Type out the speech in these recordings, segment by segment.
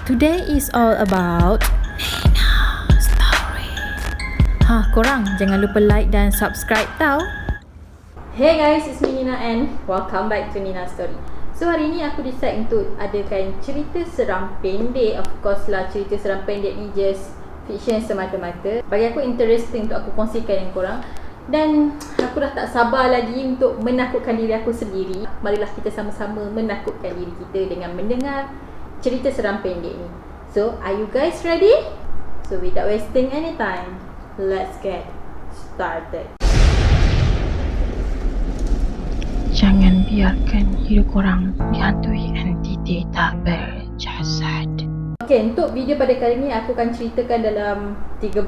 Today is all about Nina Story. Korang jangan lupa like dan subscribe tau. Hey guys, it's me Nina and welcome back to Nina Story. So hari ni aku decide untuk adakan cerita seram pendek. Of course lah, cerita seram pendek ni just fiction semata-mata. Bagi aku interesting untuk aku kongsikan dengan korang. Dan aku dah tak sabar lagi untuk menakutkan diri aku sendiri. Marilah kita sama-sama menakutkan diri kita dengan mendengar cerita seram pendek ni. So, are you guys ready? So, without wasting any time, let's get started. Jangan biarkan hidup korang dihantui entiti tak berjasad. Okay, untuk video pada kali ni aku akan ceritakan dalam 13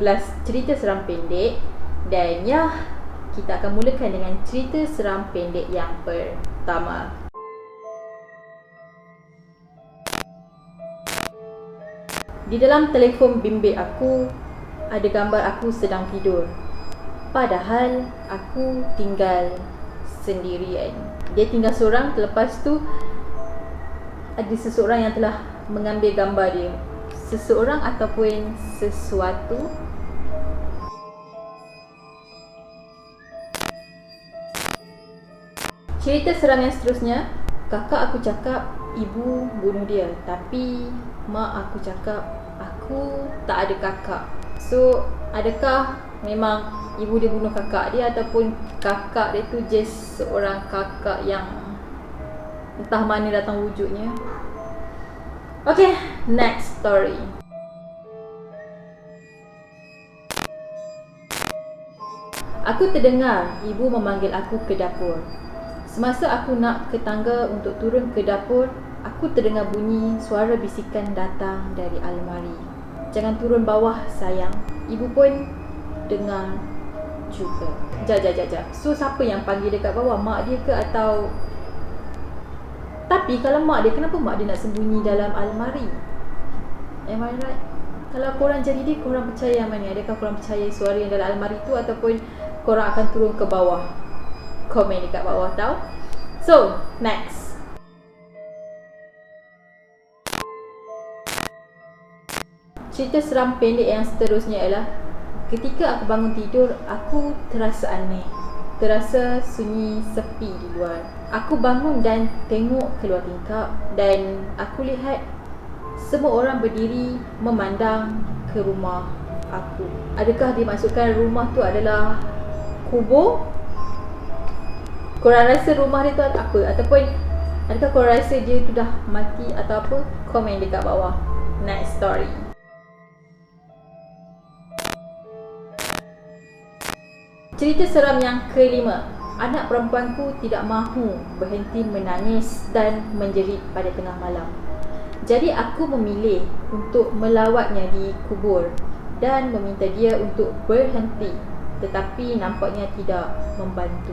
cerita seram pendek. Dan ya, kita akan mulakan dengan cerita seram pendek yang pertama. Di dalam telefon bimbit aku ada gambar aku sedang tidur. Padahal aku tinggal sendirian. Dia tinggal seorang, lepas tu ada seseorang yang telah mengambil gambar dia. Seseorang ataupun sesuatu. Cerita seram yang seterusnya, kakak aku cakap ibu bunuh dia, tapi mak aku cakap aku tak ada kakak. So, adakah memang ibu dia bunuh kakak dia ataupun kakak dia tu just seorang kakak yang entah mana datang wujudnya. Okay, next story. Aku terdengar ibu memanggil aku ke dapur. Semasa aku nak ke tangga untuk turun ke dapur, aku terdengar bunyi suara bisikan datang dari almari. Jangan turun bawah sayang. Ibu pun dengar juga. Jap. So siapa yang panggil dekat bawah? Mak dia ke atau... Tapi kalau mak dia, kenapa mak dia nak sembunyi dalam almari? Am I right? Kalau korang jadi dia, korang percaya yang mana? Adakah korang percaya suara yang dalam almari tu ataupun korang akan turun ke bawah? Komen dekat bawah tau. So, next. Cerita seram pendek yang seterusnya ialah ketika aku bangun tidur, aku terasa aneh. Terasa sunyi sepi di luar. Aku bangun dan tengok keluar tingkap dan aku lihat semua orang berdiri memandang ke rumah aku. Adakah dimaksudkan rumah tu adalah kubur? Korang rasa rumah dia tu apa? Ataupun adakah korang rasa dia tu dah mati atau apa? Komen dekat bawah. Next story. Cerita seram yang kelima. Anak perempuanku tidak mahu berhenti menangis dan menjerit pada tengah malam. Jadi aku memilih untuk melawatnya di kubur dan meminta dia untuk berhenti. Tetapi nampaknya tidak membantu.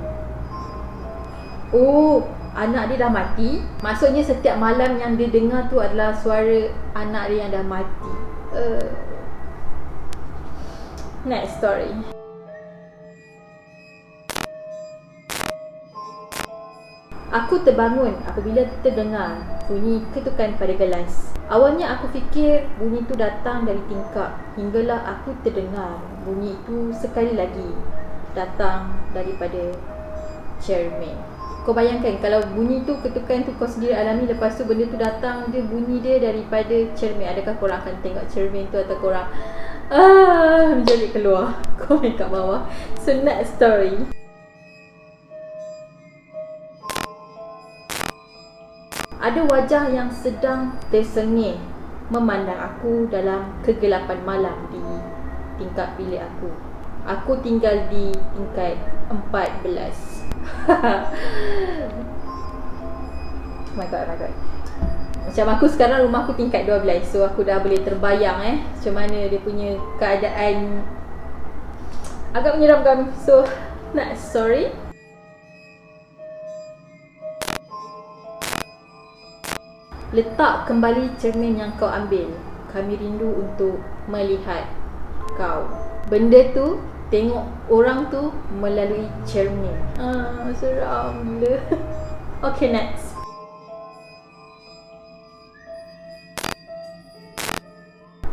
Oh, anak dia dah mati. Maksudnya setiap malam yang dia dengar tu adalah suara anak dia yang dah mati. Next story. Aku terbangun apabila terdengar bunyi ketukan pada gelas. Awalnya aku fikir bunyi itu datang dari tingkap, hinggalah aku terdengar bunyi itu sekali lagi datang daripada cermin. Kau bayangkan kalau bunyi tu, ketukan tu kau sendiri alami, lepas tu benda tu datang, dia bunyi dia daripada cermin. Adakah korang akan tengok cermin tu atau korang menjerit keluar? Komen kat bawah. So next story. Ada wajah yang sedang tersengih memandang aku dalam kegelapan malam di tingkap bilik aku. Aku tinggal di tingkat 14. Oh my god. Macam aku sekarang rumah aku tingkat 12. So aku dah boleh terbayang macam mana dia punya keadaan. Agak menyeramkan. So next story. Letak kembali cermin yang kau ambil. Kami rindu untuk melihat kau. Benda tu, tengok orang tu melalui cermin. Seram gila. Okay, next.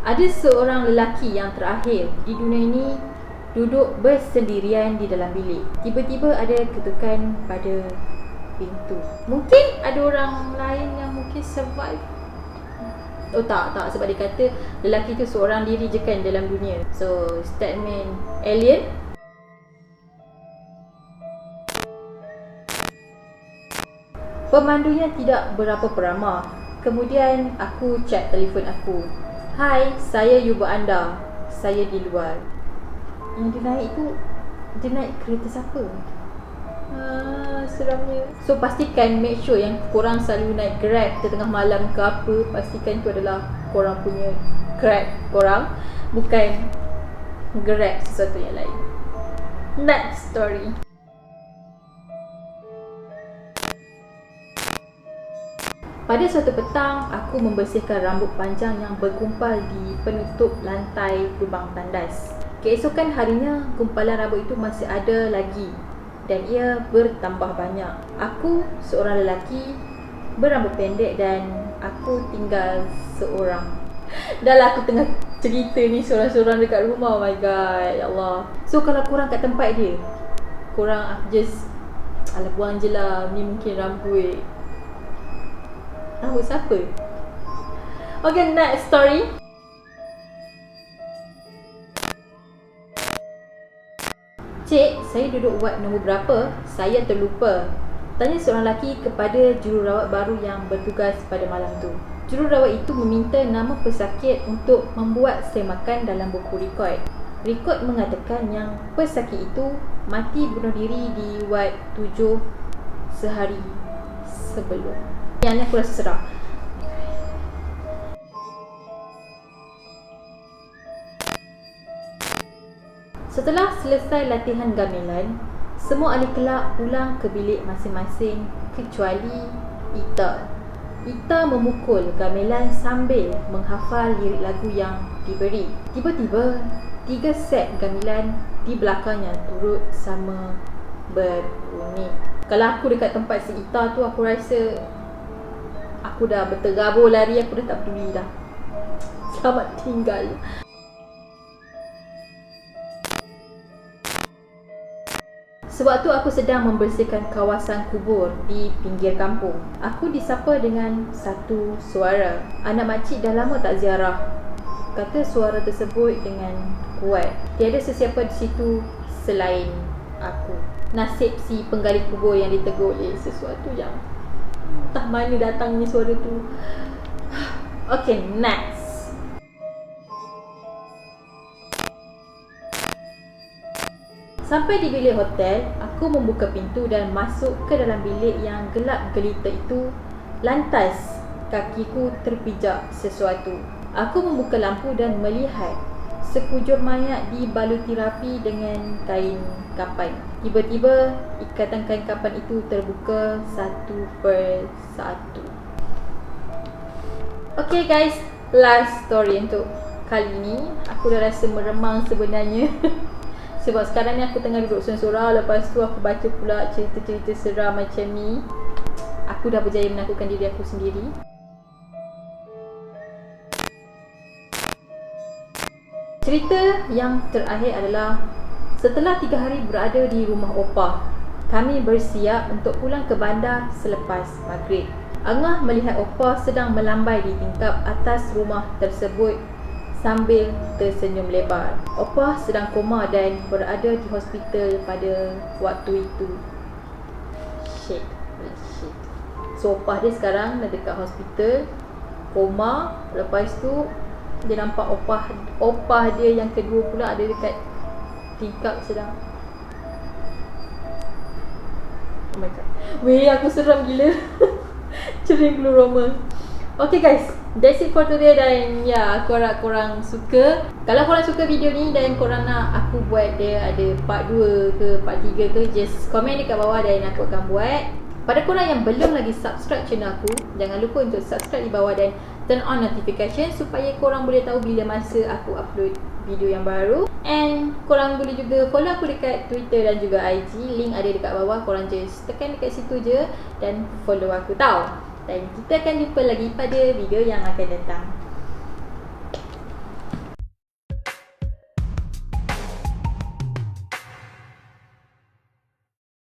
Ada seorang lelaki yang terakhir di dunia ini duduk bersendirian di dalam bilik. Tiba-tiba ada ketukan pada pintu. Mungkin ada orang lain yang mungkin survive. Oh tak, sebab dia kata lelaki tu seorang diri je kan dalam dunia. So statement alien. Pemandunya tidak berapa peramah. Kemudian aku cek telefon aku. Hai, saya Yuba anda. Saya di luar. Yang dia naik tu, dia naik kereta siapa? Seramnya. So pastikan, make sure yang korang selalu naik Grab tengah malam ke apa, pastikan tu adalah korang punya Grab korang, bukan Grab sesuatu yang lain. Next story. Pada suatu petang, aku membersihkan rambut panjang yang bergumpal di penutup lantai lubang tandas. Keesokan harinya, gumpalan rambut itu masih ada lagi dan ia bertambah banyak. Aku seorang lelaki berambut pendek dan aku tinggal seorang. Dah lah aku tengah cerita ni seorang-seorang dekat rumah. Oh my god, ya Allah. So kalau korang kat tempat dia, korang just alah buang je lah, ni mungkin rambut siapa? Okay, next story. Cik, saya duduk ward nombor berapa? Saya terlupa. Tanya seorang lelaki kepada jururawat baru yang bertugas pada malam tu. Jururawat itu meminta nama pesakit untuk membuat semakan dalam buku rekod. Rekod mengatakan yang pesakit itu mati bunuh diri di ward 7 sehari sebelum. Yang ni aku rasa seram. Setelah selesai latihan gamelan, semua ahli kelab pulang ke bilik masing-masing kecuali Ita. Ita memukul gamelan sambil menghafal lirik lagu yang diberi. Tiba-tiba, 3 set gamelan di belakangnya turut sama berbunyi. Kalau aku dekat tempat si Ita tu, aku rasa aku dah berterabur lari, aku dah tak peduli dah. Selamat tinggal. Sebab tu aku sedang membersihkan kawasan kubur di pinggir kampung. Aku disapa dengan satu suara. Anak makcik dah lama tak ziarah, kata suara tersebut dengan kuat. Tiada sesiapa di situ selain aku. Nasib si penggali kubur yang ditegur oleh sesuatu yang entah mana datangnya suara tu. Okay, next. Sampai di bilik hotel, aku membuka pintu dan masuk ke dalam bilik yang gelap gelita itu. Lantas, kakiku terpijak sesuatu. Aku membuka lampu dan melihat sekujur mayat dibaluti rapi dengan kain kapan. Tiba-tiba, ikatan kain kapan itu terbuka satu per satu. Okay guys, last story untuk kali ni. Aku dah rasa meremang sebenarnya. Sebab sekarang ni aku tengah duduk sorang-sorang. Lepas tu aku baca pula cerita-cerita seram macam ni. Aku dah berjaya menakutkan diri aku sendiri. Cerita yang terakhir adalah setelah 3 hari berada di rumah opah, kami bersiap untuk pulang ke bandar selepas maghrib. Angah melihat opah sedang melambai di tingkap atas rumah tersebut sambil tersenyum lebar. Opah sedang koma dan berada di hospital pada waktu itu. Shit. So opah dia sekarang dah dekat hospital, koma. Lepas tu dia nampak opah dia yang kedua pula ada dekat tingkap sedang. Oh my god. Weh, aku seram gila. Cering keluar Roma. Okay guys, that's it for today. Dan ya, aku harap korang suka. Kalau korang suka video ni dan korang nak aku buat dia ada part 2 ke part 3 ke, just komen dekat bawah dan aku akan buat. Pada korang yang belum lagi subscribe channel aku, jangan lupa untuk subscribe di bawah dan turn on notification supaya korang boleh tahu bila masa aku upload video yang baru. And korang boleh juga follow aku dekat Twitter dan juga IG. Link ada dekat bawah. Korang just tekan dekat situ je dan follow aku tau. Dan kita akan jumpa lagi pada video yang akan datang.